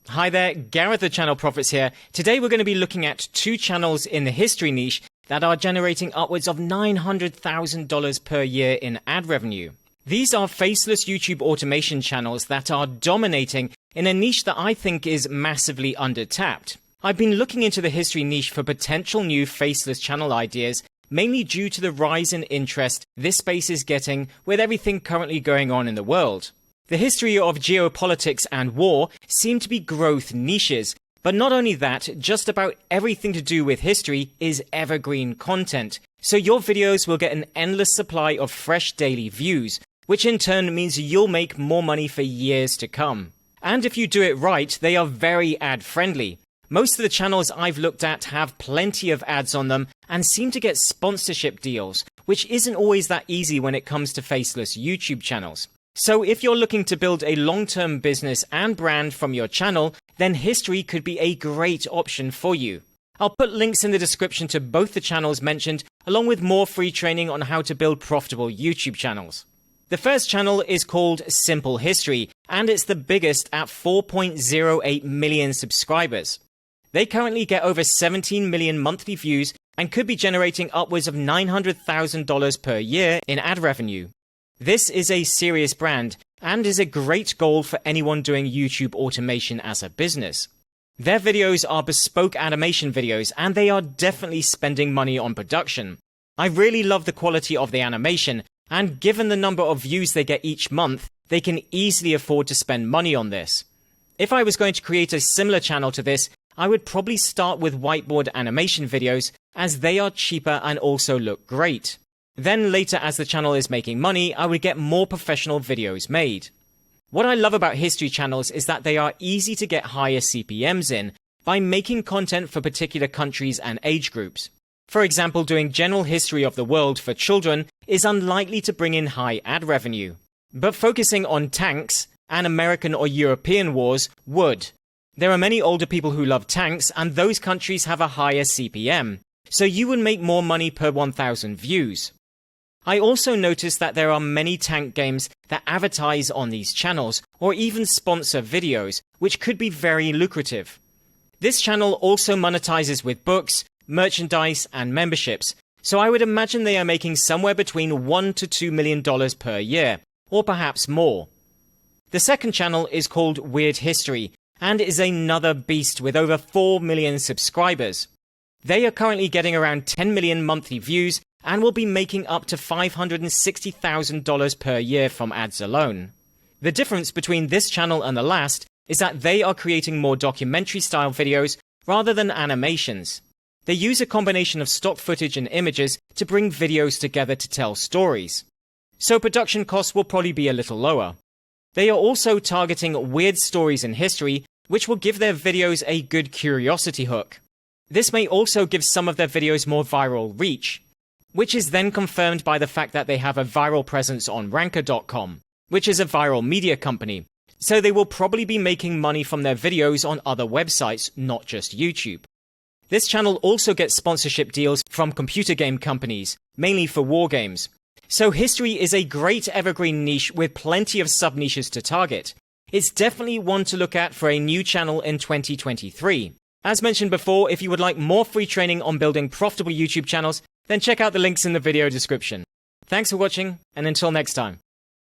Hi there, Gareth the Channel Prophets here. Today we're going to be looking at two channels in the history niche that are generating upwards of $900,000 per year in ad revenue. These are faceless YouTube automation channels that are dominating in a niche that I think is massively undertapped. I've been looking into the history niche for potential new faceless channel ideas, mainly due to the rise in interest this space is getting with everything currently going on in the world. The history of geopolitics and war seem to be growth niches, but not only that, just about everything to do with history is evergreen content. So your videos will get an endless supply of fresh daily views, which in turn means you'll make more money for years to come. And if you do it right, they are very ad friendly. Most of the channels I've looked at have plenty of ads on them and seem to get sponsorship deals, which isn't always that easy when it comes to faceless YouTube channels. So if you're looking to build a long-term business and brand from your channel, then history could be a great option for you. I'll put links in the description to both the channels mentioned, along with more free training on how to build profitable YouTube channels. The first channel is called Simple History, and it's the biggest at 4.08 million subscribers. They currently get over 17 million monthly views and could be generating upwards of $900,000 per year in ad revenue. This is a serious brand and is a great goal for anyone doing YouTube automation as a business. Their videos are bespoke animation videos and they are definitely spending money on production. I really love the quality of the animation, and given the number of views they get each month, they can easily afford to spend money on this. If I was going to create a similar channel to this, I would probably start with whiteboard animation videos as they are cheaper and also look great. Then later, as the channel is making money, I would get more professional videos made. What I love about history channels is that they are easy to get higher CPMs in by making content for particular countries and age groups. For example, doing general history of the world for children is unlikely to bring in high ad revenue. But focusing on tanks and American or European wars would. There are many older people who love tanks, and those countries have a higher CPM, so you would make more money per 1,000 views. I also noticed that there are many tank games that advertise on these channels, or even sponsor videos, which could be very lucrative. This channel also monetizes with books, merchandise, and memberships, so I would imagine they are making somewhere between $1 to $2 million per year, or perhaps more. The second channel is called Weird History, and is another beast with over 4 million subscribers. They are currently getting around 10 million monthly views and will be making up to $560,000 per year from ads alone. The difference between this channel and the last is that they are creating more documentary-style videos rather than animations. They use a combination of stock footage and images to bring videos together to tell stories. So production costs will probably be a little lower. They are also targeting weird stories in history, which will give their videos a good curiosity hook. This may also give some of their videos more viral reach, which is then confirmed by the fact that they have a viral presence on Ranker.com, which is a viral media company, so they will probably be making money from their videos on other websites, not just YouTube. This channel also gets sponsorship deals from computer game companies, mainly for war games. So history is a great evergreen niche with plenty of sub-niches to target. It's definitely one to look at for a new channel in 2023. As mentioned before, if you would like more free training on building profitable YouTube channels, then check out the links in the video description. Thanks for watching, and until next time.